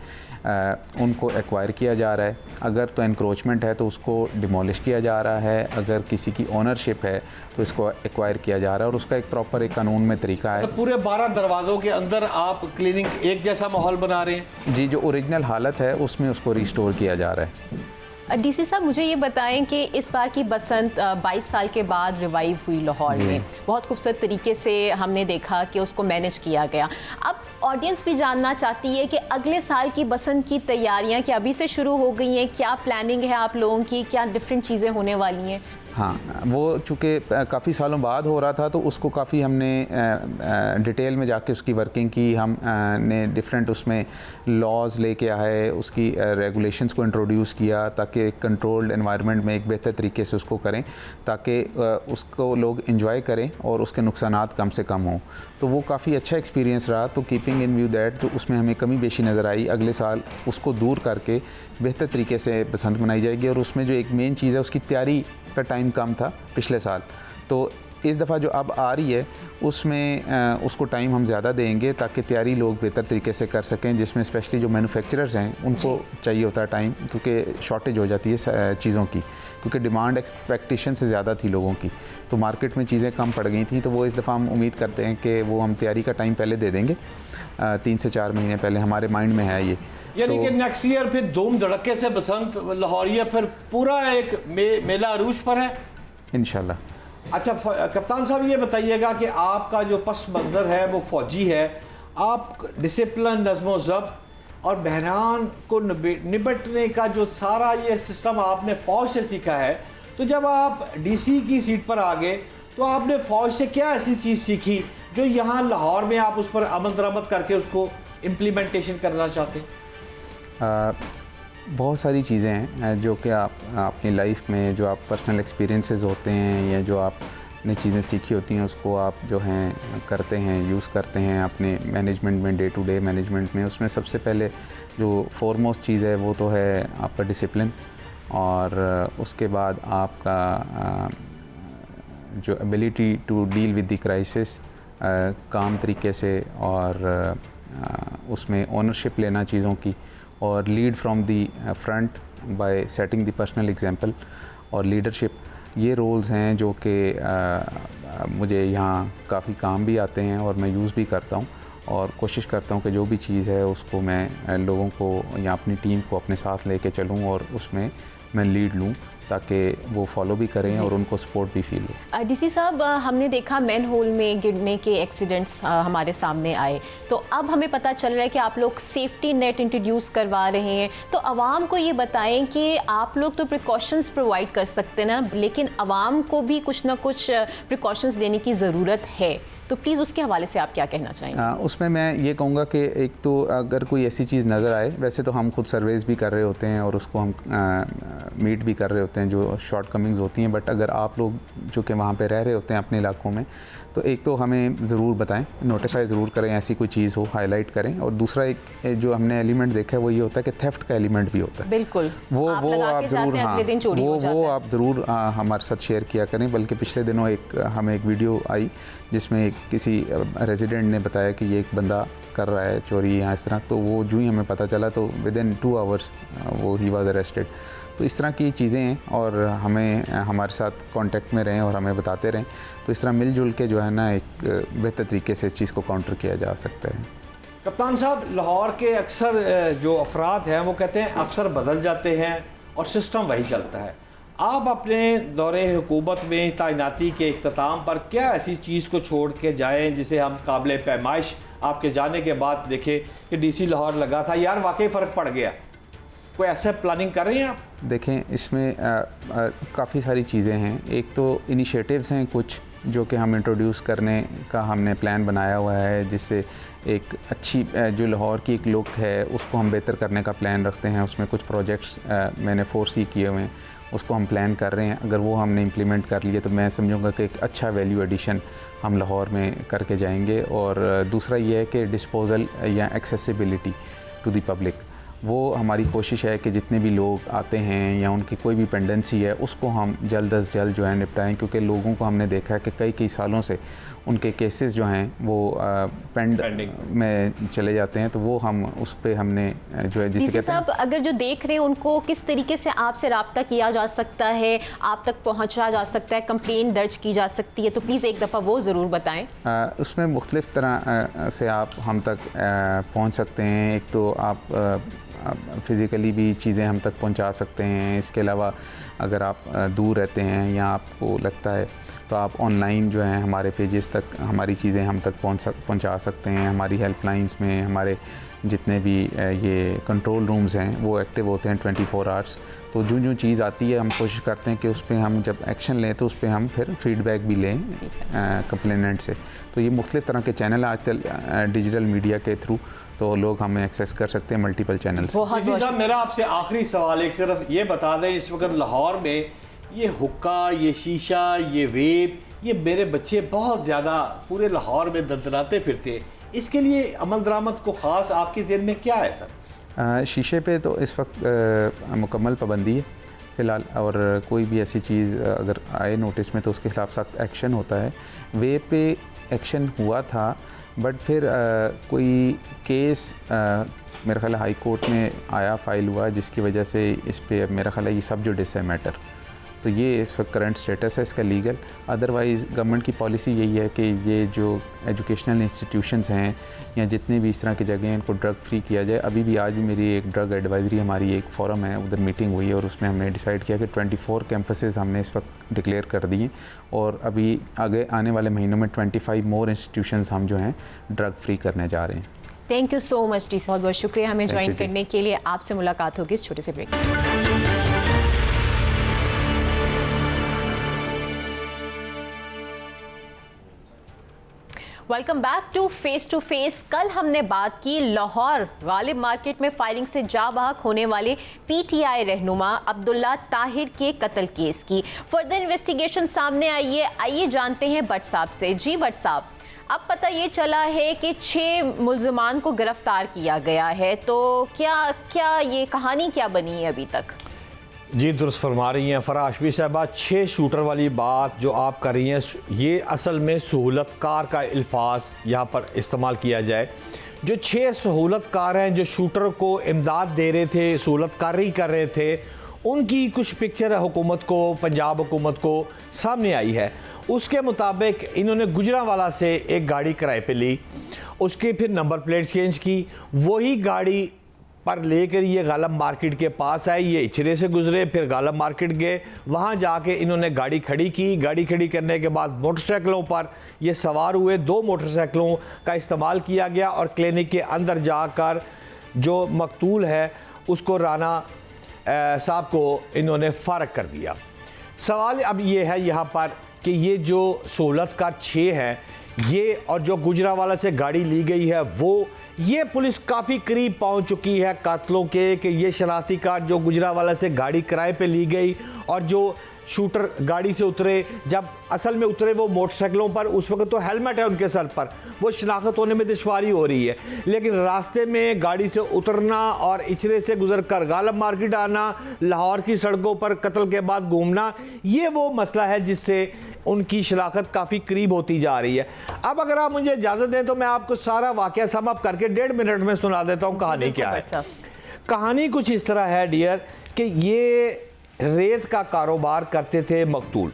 उनको एक्वायर किया जा रहा है। अगर तो एनक्रोचमेंट है तो उसको डिमोलिश किया जा रहा है, अगर किसी की ओनरशिप है तो इसको एक्वायर किया जा रहा है, और उसका एक प्रॉपर एक कानून में तरीका है। तो पूरे 12 दरवाज़ों के अंदर आप क्लीनिंग एक जैसा माहौल बना रहे हैं? जी, जो ओरिजिनल हालत है उसमें उसको रिस्टोर किया जा रहा है। डीसी साहब, मुझे ये बताएं कि इस बार की बसंत 22 साल के बाद रिवाइव हुई लाहौर में, बहुत खूबसूरत तरीके से हमने देखा कि उसको मैनेज किया गया। अब ऑडियंस भी जानना चाहती है कि अगले साल की बसंत की तैयारियां क्या अभी से शुरू हो गई हैं? क्या प्लानिंग है आप लोगों की? क्या डिफरेंट चीज़ें होने वाली हैं? हाँ, वो चूँकि काफ़ी सालों बाद हो रहा था तो उसको काफ़ी हमने डिटेल में जाके उसकी वर्किंग की। हम ने डिफरेंट उसमें लॉज लेके आए, उसकी रेगुलेशंस को इंट्रोड्यूस किया ताकि कंट्रोल्ड एनवायरनमेंट में एक बेहतर तरीके से उसको करें, ताकि उसको लोग एंजॉय करें और उसके नुकसानात कम से कम हों। तो वो काफ़ी अच्छा एक्सपीरियंस रहा। तो कीपिंग इन व्यू दैट जो उसमें हमें कमी बेशी नज़र आई, अगले साल उसको दूर करके बेहतर तरीके से बसंत मनाई जाएगी। और उसमें जो एक मेन चीज़ है उसकी तैयारी का टाइम कम था पिछले साल, तो इस दफ़ा जो अब आ रही है उसमें उसको टाइम हम ज़्यादा देंगे ताकि तैयारी लोग बेहतर तरीके से कर सकें, जिसमें स्पेशली जो मैन्युफैक्चरर्स हैं उनको चाहिए होता है टाइम, क्योंकि शॉर्टेज हो जाती है चीज़ों की, क्योंकि डिमांड एक्सपेक्टेशन से ज़्यादा थी लोगों की, तो मार्केट में चीज़ें कम पड़ गई थी। तो वो इस दफ़ा हम उम्मीद करते हैं कि वो हम तैयारी का टाइम पहले दे देंगे, 3 से 4 महीने पहले हमारे माइंड में है ये। यानी कि नेक्स्ट ईयर फिर धूम धड़के से बसंत लाहौरिया फिर पूरा एक मेला अरूज पर है इंशाल्लाह। अच्छा कप्तान साहब, ये बताइएगा कि आपका जो पस मंज़र है वो फ़ौजी है, आप डिसिप्लिन, नज़्म ज़ब्त और बहरान को निपटने का जो सारा ये सिस्टम आपने फ़ौज से सीखा है, तो जब आप डीसी की सीट पर आ गए तो आपने फ़ौज से क्या ऐसी चीज़ सीखी जो यहाँ लाहौर में आप उस पर अमल दरामद करके उसको इम्प्लीमेंटेशन करना चाहते हैं? बहुत सारी चीज़ें हैं जो कि आप अपनी लाइफ में जो आप पर्सनल एक्सपीरियंसेस होते हैं या जो आपने चीज़ें सीखी होती हैं उसको आप जो हैं करते हैं, यूज़ करते हैं अपने मैनेजमेंट में, डे टू डे मैनेजमेंट में। उसमें सबसे पहले जो फॉरमोस्ट चीज़ है वो तो है आपका डिसिप्लिन, और उसके बाद आपका जो ability to deal with the crisis काम तरीके से, और उसमें ओनरशिप लेना चीज़ों की, और lead from the front bye setting the personal example, और लीडरशिप। ये रोल्स हैं जो कि मुझे यहाँ काफ़ी काम भी आते हैं और मैं यूज़ भी करता हूँ, और कोशिश करता हूँ कि जो भी चीज़ है उसको मैं लोगों को या अपनी टीम को अपने साथ लेके चलूँ और उसमें मैं लीड लूँ ताकि वो फॉलो भी करें और उनको सपोर्ट भी फील हो। डीसी साहब, हमने देखा मैन होल में गिरने के एक्सीडेंट्स हमारे सामने आए, तो अब हमें पता चल रहा है कि आप लोग सेफ्टी नेट इंट्रोड्यूस करवा रहे हैं। तो आवाम को ये बताएं कि आप लोग तो प्रिकॉशंस प्रोवाइड कर सकते हैं ना, लेकिन आवाम को भी कुछ ना कुछ प्रिकॉशंस लेने की ज़रूरत है, तो प्लीज़ उसके हवाले से आप क्या कहना चाहेंगे? उसमें मैं ये कहूँगा कि एक तो अगर कोई ऐसी चीज़ नज़र आए, वैसे तो हम खुद सर्वेस भी कर रहे होते हैं और उसको हम मीट भी कर रहे होते हैं जो शॉर्ट कमिंग्स होती हैं, बट अगर आप लोग जो कि वहाँ पे रह रहे होते हैं अपने इलाकों में, तो एक तो हमें ज़रूर बताएं, नोटिफाई ज़रूर करें ऐसी कोई चीज़ हो, हाईलाइट करें। और दूसरा एक जो हमने एलिमेंट देखा है वो ये होता है कि थेफ्ट का एलिमेंट भी होता है। बिल्कुल, वो आप ज़रूर, हाँ, वो आप ज़रूर हमारे साथ शेयर किया करें। बल्कि पिछले दिनों हमें एक वीडियो आई जिसमें किसी रेजिडेंट ने बताया कि ये एक बंदा कर रहा है चोरी या इस तरह, तो वो जो ही हमें पता चला तो विदिन 2 आवर्स वो ही वाज अरेस्टेड। तो इस तरह की चीज़ें हैं और हमें हमारे साथ कांटेक्ट में रहें और हमें बताते रहें, तो इस तरह मिलजुल के जो है ना एक बेहतर तरीके से इस चीज़ को काउंटर किया जा सकता है। कप्तान साहब, लाहौर के अक्सर जो अफराद हैं वो कहते हैं अफसर बदल जाते हैं और सिस्टम वही चलता है। आप अपने दौरे हुकूमत में तैनाती के इख्तिताम पर क्या ऐसी चीज़ को छोड़ के जाएँ जिसे हम काबिल पैमाइश आपके जाने के बाद देखें कि डीसी लाहौर लगा था, यार वाकई फ़र्क पड़ गया? कोई ऐसा प्लानिंग कर रहे हैं आप? देखें, इसमें काफ़ी सारी चीज़ें हैं। एक तो इनिशिएटिव्स हैं कुछ जो कि हम इंट्रोड्यूस करने का हमने प्लान बनाया हुआ है, जिससे एक अच्छी जो लाहौर की एक लुक है उसको हम बेहतर करने का प्लान रखते हैं। उसमें कुछ प्रोजेक्ट्स मैंने फोरसी किए हुए हैं, उसको हम प्लान कर रहे हैं। अगर वो हमने इम्प्लीमेंट कर लिए तो मैं समझूंगा कि एक अच्छा वैल्यू एडिशन हम लाहौर में करके जाएंगे। और दूसरा ये है कि डिस्पोजल या एक्सेसिबिलिटी टू द पब्लिक, वो हमारी कोशिश है कि जितने भी लोग आते हैं या उनकी कोई भी पेंडेंसी है उसको हम जल्द अज जल्द जो है निपटाएं, क्योंकि लोगों को हमने देखा है कि कई सालों से उनके केसेस जो हैं वो पेंडिंग में चले जाते हैं, तो वो हम उस पर हमने जो है जिसे कहते हैं। साहब, अगर जो देख रहे हैं उनको किस तरीके से आपसे रब्ता किया जा सकता है, आप तक पहुंचा जा सकता है, कंप्लेंट दर्ज की जा सकती है, तो प्लीज़ एक दफ़ा वो ज़रूर बताएं। उसमें मुख्तलिफ़ तरह से आप हम तक पहुंच सकते हैं। एक तो आप फ़िज़िकली भी चीज़ें हम तक पहुंचा सकते हैं। इसके अलावा अगर आप दूर रहते हैं या आपको लगता है तो आप ऑनलाइन जो है हमारे पेजेस तक हमारी चीज़ें हम तक पहुंचा सकते हैं। हमारी हेल्पलाइंस में हमारे जितने भी ये कंट्रोल रूम्स हैं वो एक्टिव होते हैं 24 आवर्स। तो जो चीज़ आती है हम कोशिश करते हैं कि उस पर हम जब एक्शन लें तो उस पर हम फिर फीडबैक भी लें कंप्लेनेंट से। तो ये मुख्तलिफ़ तरह के चैनल आजकल डिजिटल मीडिया के थ्रू तो लोग हमें एक्सेस कर सकते हैं मल्टीपल चैनल्स। साहब, मेरा आपसे आखिरी सवाल एक सिर्फ ये बता दें, इस वक्त लाहौर में ये हुक्का, ये शीशा, ये वेप, ये मेरे बच्चे बहुत ज़्यादा पूरे लाहौर में दंदनाते फिरते, इसके लिए अमल दरामद को ख़ास आपके ज़हन में क्या है सर? शीशे पे तो इस वक्त मुकम्मल पाबंदी है फ़िलहाल, और कोई भी ऐसी चीज़ अगर आए नोटिस में तो उसके ख़िलाफ़ सख्त एक्शन होता है। वेप पे एक्शन हुआ था, बट फिर कोई केस मेरा ख्याल हाई कोर्ट में आया, फाइल हुआ, जिसकी वजह से इस पे मेरा ख्याल ये सब जुडिस है मैटर। तो ये इस वक्त करंट स्टेटस है इसका लीगल। अदरवाइज़ गवर्नमेंट की पॉलिसी यही है कि ये जो एजुकेशनल इंस्टीट्यूशंस हैं या जितने भी इस तरह की जगह हैं इनको ड्रग फ्री किया जाए। अभी भी आज भी मेरी एक ड्रग एडवाइजरी हमारी एक फोरम है, उधर मीटिंग हुई है और उसमें हमने डिसाइड किया कि 24 कैंपसेस हमने इस वक्त डिक्लेयर कर दिए और अभी आगे आने वाले महीनों में 25 मोर इंस्टीट्यूशंस हम जो हैं ड्रग फ्री करने जा रहे हैं। Thank you so much D, बहुत बहुत शुक्रिया हमें ज्वाइन करने के लिए। आपसे मुलाकात होगी इस छोटे से break. Welcome back to face. कल हमने बात की लाहौर गालिब मार्केट में फायरिंग से जाँ बहक होने वाले पीटीआई रहनुमा अब्दुल्ला ताहिर के कत्ल केस की। फर्दर इन्वेस्टिगेशन सामने आई है, आइए जानते हैं भट्ट साहब से। जी भट्ट साहब, अब पता ये चला है कि 6 मुल्ज़िमान को गिरफ्तार किया गया है, तो क्या ये कहानी क्या बनी है अभी तक? जी दुरुस्त फरमा रही हैं फराह हाशमी साहबा। 6 शूटर वाली बात जो आप कर रही हैं, ये असल में सहूलतकार का अल्फाज यहाँ पर इस्तेमाल किया जाए। जो 6 सहूलतकार हैं जो शूटर को इमदाद दे रहे थे, सहूलतकारी कर रहे थे, उनकी कुछ पिक्चर हुकूमत को, पंजाब हुकूमत को सामने आई है। उसके मुताबिक इन्होंने गुजरांवाला से एक गाड़ी किराए पे ली, उसके फिर नंबर प्लेट चेंज की, वही गाड़ी पर लेकर ये गालिब मार्केट के पास आए। ये इचरे से गुजरे, फिर गालिब मार्केट गए, वहाँ जाके इन्होंने गाड़ी खड़ी की। गाड़ी खड़ी करने के बाद मोटरसाइकिलों पर ये सवार हुए। 2 मोटरसाइकिलों का इस्तेमाल किया गया और क्लिनिक के अंदर जाकर जो मकतूल है उसको राना साहब को इन्होंने फ़ारग कर दिया। सवाल अब ये है यहाँ पर कि ये जो सहूलतकार 6 हैं ये, और जो गुजरांवाला से गाड़ी ली गई है वो, ये पुलिस काफ़ी करीब पहुंच चुकी है कातलों के कि ये शनाख्ती कार्ड जो गुजरांवाला से गाड़ी किराए पे ली गई और जो शूटर गाड़ी से उतरे, जब असल में उतरे वो मोटरसाइकिलों पर, उस वक्त तो हेलमेट है उनके सर पर, वो शनाख्त होने में दुश्वारी हो रही है। लेकिन रास्ते में गाड़ी से उतरना और इचरे से गुजर कर गालिब मार्केट आना, लाहौर की सड़कों पर कत्ल के बाद घूमना, ये वो मसला है जिससे उनकी शनाख्त काफ़ी करीब होती जा रही है। अब अगर आप मुझे इजाज़त दें तो मैं आपको सारा वाक़या सम अप करके 1.5 मिनट में सुना देता हूँ कहानी क्या है। कहानी कुछ इस तरह है डियर कि ये रेत का कारोबार करते थे मकतूल,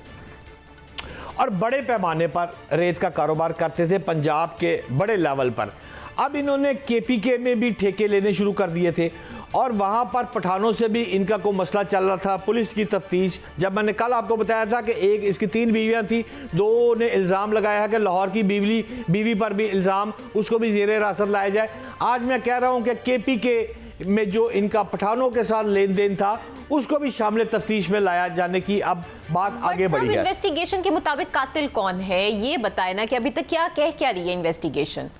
और बड़े पैमाने पर रेत का कारोबार करते थे पंजाब के बड़े लेवल पर। अब इन्होंने केपीके में भी ठेके लेने शुरू कर दिए थे और वहाँ पर पठानों से भी इनका कोई मसला चल रहा था। पुलिस की तफ्तीश, जब मैंने कल आपको बताया था कि एक इसकी 3 बीवियाँ थी, 2 ने इल्ज़ाम लगाया है कि लाहौर की बीवी पर भी इल्ज़ाम, उसको भी ज़ेरे हिरासत लाया जाए। आज मैं कह रहा हूँ कि केपीके में जो इनका पठानों के साथ लेन देन था उसको भी शामिल तफ्तीश में लाया जाने की अब बात आगे बढ़ी है। इन्वेस्टिगेशन के मुताबिक कातिल कौन है ये बताए ना, कि अभी तक क्या रही है इन्वेस्टिगेशन?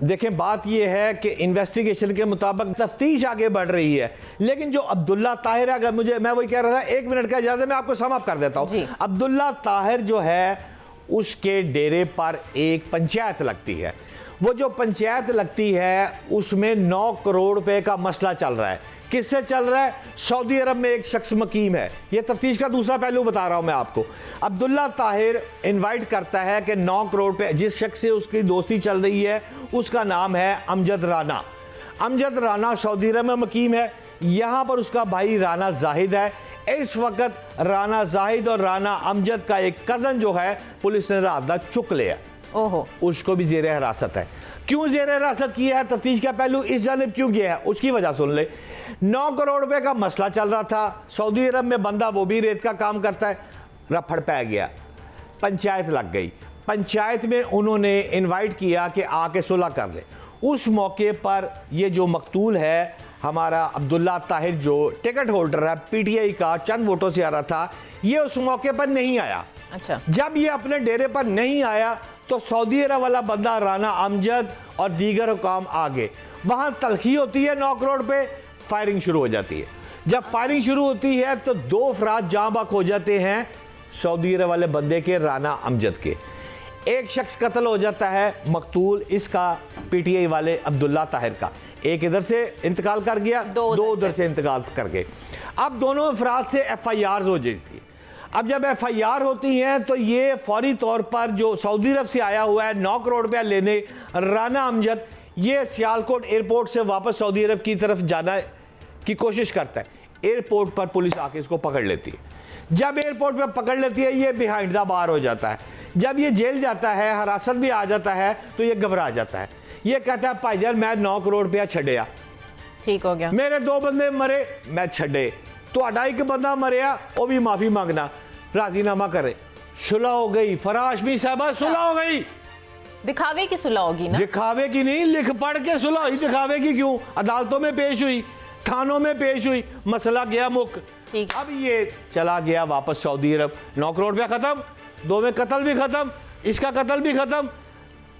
देखें, बात यह है कि इन्वेस्टिगेशन के मुताबिक तफ्तीश आगे बढ़ रही है, लेकिन जो अब्दुल्ला ताहिर, अगर मैं वही कह रहा था, 1 मिनट का इजाज़त मैं आपको सम अप कर देता हूँ। अब्दुल्ला ताहिर जो है उसके डेरे पर एक पंचायत लगती है। वो जो पंचायत लगती है उसमें 9 करोड़ रुपए का मसला चल रहा है। किससे चल रहा है? सऊदी अरब में एक शख्स मकीम है। ये तफ्तीश का दूसरा पहलू बता रहा हूं मैं आपको। अब्दुल्ला ताहिर इनवाइट करता है कि 9 करोड़ पे जिस शख्स से उसकी दोस्ती चल रही है उसका नाम है अमजद राना। अमजद राना सऊदी अरब में मकीम है। यहाँ पर उसका भाई राना जाहिद है। इस वक्त राना जाहिद और राना अमजद का एक कज़न जो है पुलिस ने रात चुक लिया। ओहो, उसको भी ज़ेरे हिरासत है। क्यों ज़ेरे हिरासत किया है? तफ्तीश का पहलू इस जानिब क्यों गया है उसकी वजह सुन ले। 9 करोड़ रुपए का मसला चल रहा था। सऊदी अरब में बंदा वो भी रेत का काम करता है। रफड़ पै गया, पंचायत लग गई। पंचायत में उन्होंने इनवाइट किया कि आके सुलह कर ले। उस मौके पर ये जो मकतूल है हमारा अब्दुल्ला ताहिर, जो टिकट होल्डर है पीटीआई का, चंद वोटों से आ रहा था, ये उस मौके पर नहीं आया। अच्छा, जब ये अपने डेरे पर नहीं आया तो सऊदी अरब वाला बंदा राना अमजद और दीगर हुकाम आगे, वहाँ तलखी होती है 9 करोड़ पे, फायरिंग शुरू हो जाती है। जब फायरिंग शुरू होती है तो 2 अफराद जाँ बहक हो जाते हैं सऊदी अरब वाले बंदे के, राना अमजद के। एक शख्स कत्ल हो जाता है मकतूल इसका, पीटीआई वाले अब्दुल्ला ताहिर का। एक इधर से इंतकाल कर गया, 2 उधर से इंतकाल कर गए। अब दोनों अफराद से FIR हो जाती है। अब जब FIR होती हैं तो ये फौरी तौर पर जो सऊदी अरब से आया हुआ है 9 करोड़ रुपया लेने, राना अमजद, ये सियालकोट एयरपोर्ट से वापस सऊदी अरब की तरफ जाना की कोशिश करता है। एयरपोर्ट पर पुलिस आके इसको पकड़ लेती है। जब एयरपोर्ट पर पकड़ लेती है ये बिहाइंड द बार हो जाता है। जब ये जेल जाता है, हिरासत भी आ जाता है, तो ये घबरा जाता है। ये कहता है भाईजान मैं 9 करोड़ रुपया छड़िया, ठीक हो गया, मेरे 2 बंदे मरे मैं छड़े, तो एक बंदा मरिया वो भी माफी मांगना, राजीनामा करे। सुलह हो गई फराह हाशमी साहबा, सुलह हो गई। दिखावे की सुलह होगी ना? दिखावे की नहीं, लिख पढ़ के सुलह हुई। दिखावे की क्यों? अदालतों में पेश हुई, थानों में पेश हुई, मसला गया मुक। अब ये चला गया वापस सऊदी अरब। 9 करोड़ रुपया खत्म, 2 में कत्ल भी खत्म, इसका कत्ल भी खत्म,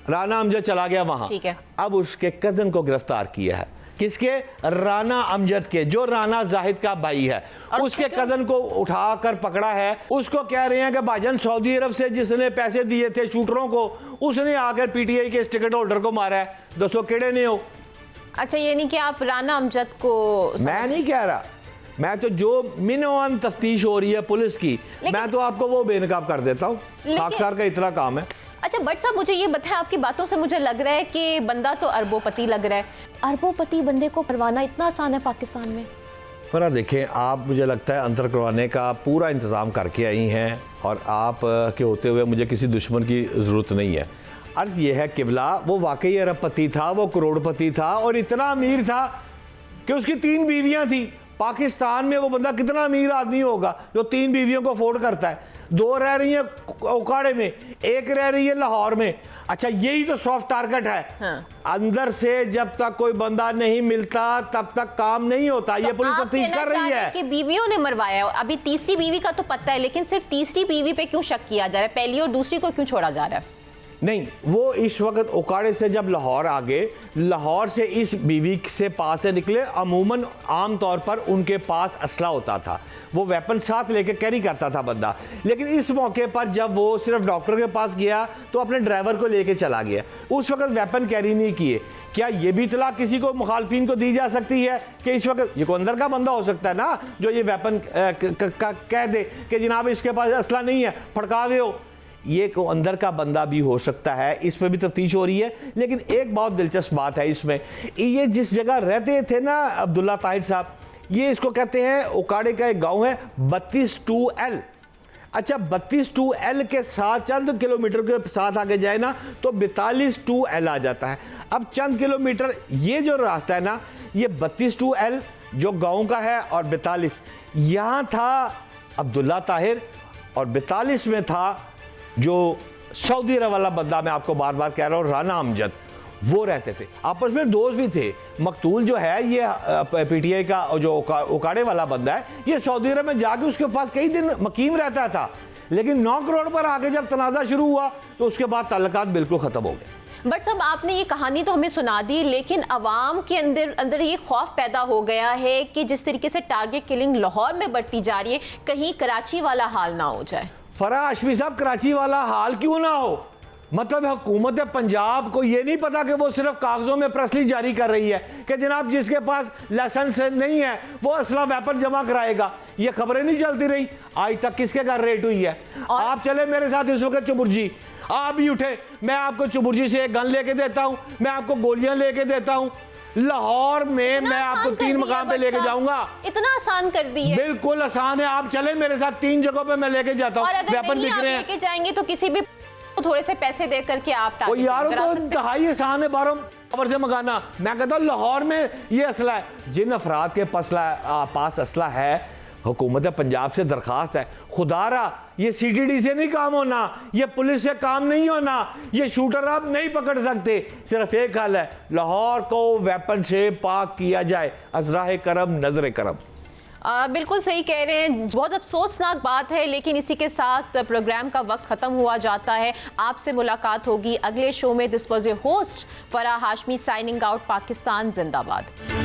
राना अमजद चला गया वहां। ठीक है। अब उसके कजन को गिरफ्तार किया है। किसके? राना अमजद के, जो राना जाहिद का भाई है, उसके कजन को उठाकर पकड़ा है। उसको कह रहे हैं कि भाईजान सऊदी अरब से जिसने पैसे दिए थे शूटरों को, उसने आकर पीटीआई के टिकट होल्डर को मारा है। दोस्तों केड़े नहीं हो? अच्छा, ये नहीं कि आप राना अमजद को, मैं नहीं कह रहा, मैं तो जो मिनोअन तफ्तीश हो रही है पुलिस की, मैं तो आपको वो बेनकाब कर देता हूँ। खाकसार का इतना काम है। अच्छा भट्ट साहब, मुझे ये बताएं, आपकी बातों से मुझे लग रहा है कि बंदा तो अरबोपति लग रहा है। अरबोपति बंदे को परवाना इतना आसान है पाकिस्तान में? फरा देखें, आप मुझे लगता है अंतर करवाने का पूरा इंतज़ाम करके आई हैं, और आप के होते हुए मुझे किसी दुश्मन की ज़रूरत नहीं है। अर्ज़ ये है किबला, वो वाकई अरबपति था, वो करोड़पति था, और इतना अमीर था कि उसकी 3 बीवियां थी। पाकिस्तान में वो बंदा कितना अमीर आदमी होगा जो 3 बीवियों को अफोर्ड करता है? 2 रह रही है उकाड़े में, 1 रह रही है लाहौर में। अच्छा, यही तो सॉफ्ट टारगेट है। हाँ। अंदर से जब तक कोई बंदा नहीं मिलता तब तक काम नहीं होता। ये पुलिस तफ्तीश कर रही है कि बीवियों ने मरवाया। अभी तीसरी बीवी का तो पता है, लेकिन सिर्फ तीसरी बीवी पे क्यों शक किया जा रहा है? पहली और दूसरी को क्यों छोड़ा जा रहा है? नहीं, वो इस वक्त उकाड़े से जब लाहौर आ गए, लाहौर से इस बीवी से पास से निकले। अमूमन आम तौर पर उनके पास असला होता था, वो वेपन साथ लेके कैरी करता था बंदा। लेकिन इस मौके पर जब वो सिर्फ डॉक्टर के पास गया तो अपने ड्राइवर को लेके चला गया। उस वक्त वेपन कैरी नहीं किए। क्या ये भी इतला किसी को मुखालफिन को दी जा सकती है कि इस वक्त ये कोई अंदर का बंदा हो सकता है ना जो ये वेपन कह दे कि जनाब इसके पास असला नहीं है, फड़का दो? ये को अंदर का बंदा भी हो सकता है। इस पर भी तफ्तीश हो रही है। लेकिन एक बहुत दिलचस्प बात है इसमें, ये जिस जगह रहते थे ना अब्दुल्ला ताहिर साहब, ये इसको कहते हैं उकाड़े का एक गांव है 32-2L। अच्छा, 32-2L के साथ चंद किलोमीटर के साथ आगे जाए ना तो 42-2L आ जाता है। अब चंद किलोमीटर ये जो रास्ता है ना, ये 32-2L जो गांव का है, और 42 यहाँ था अब्दुल्ला ताहिर, और 42 में था जो सऊदी अरब वाला बंदा, मैं आपको बार बार कह रहा हूँ, राना अमजद, वो रहते थे। आपस में दोस्त भी थे। मकतूल जो है ये पीटीआई का जो उकाड़े वाला बंदा है, ये सऊदी अरब में जाके उसके पास कई दिन मकीम रहता था। लेकिन 9 करोड़ पर आके जब तनाज़ा शुरू हुआ तो उसके बाद ताल्लुकात बिल्कुल ख़त्म हो गए। बट साहब, आपने ये कहानी तो हमें सुना दी, लेकिन अवाम के अंदर ये खौफ पैदा हो गया है कि जिस तरीके से टारगेट किलिंग लाहौर में बढ़ती जा रही है, कहीं कराची वाला हाल ना हो जाए। फराह हाशमी साहब, कराची वाला हाल क्यों ना हो? मतलब हुकूमत पंजाब को ये नहीं पता कि वो सिर्फ कागजों में प्रसली जारी कर रही है कि जनाब जिसके पास लाइसेंस नहीं है वो असला वेपन जमा कराएगा? ये खबरें नहीं चलती रही आज तक? किसके घर रेट हुई है? आप चले मेरे साथ इस वक्त चुबुर्जी, आप भी उठे, मैं आपको चुबुर्जी से एक गन लेके देता हूं, मैं आपको गोलियां लेके देता हूं। लाहौर में मैं आपको 3 मकाम पे लेके जाऊंगा। इतना आसान कर दी है? बिल्कुल आसान है। आप चले मेरे साथ, 3 जगहों पे मैं लेके जाता हूँ। वेपन बिक रहे हैं। लेके जाएंगे तो किसी भी थोड़े से पैसे दे करके आप यारों को इंतहाई आसान है 12 पावर से मंगाना। मैं कहता हूँ लाहौर में ये असला है। जिन अफराद के पास असला है, हुकूमत पंजाब से दरखास्त है, खुदारा ये CTD से नहीं काम होना, ये पुलिस से काम नहीं होना, ये शूटर आप नहीं पकड़ सकते। सिर्फ एक हल है, लाहौर को वेपन से पाक किया जाए। अज़राए करम, नजर करम। बिल्कुल सही कह रहे हैं। बहुत अफसोसनाक बात है, लेकिन इसी के साथ प्रोग्राम का वक्त ख़त्म हुआ जाता है। आपसे मुलाकात होगी अगले शो में। This was your host Farah Hashmi, signing out. Pakistan जिंदाबाद।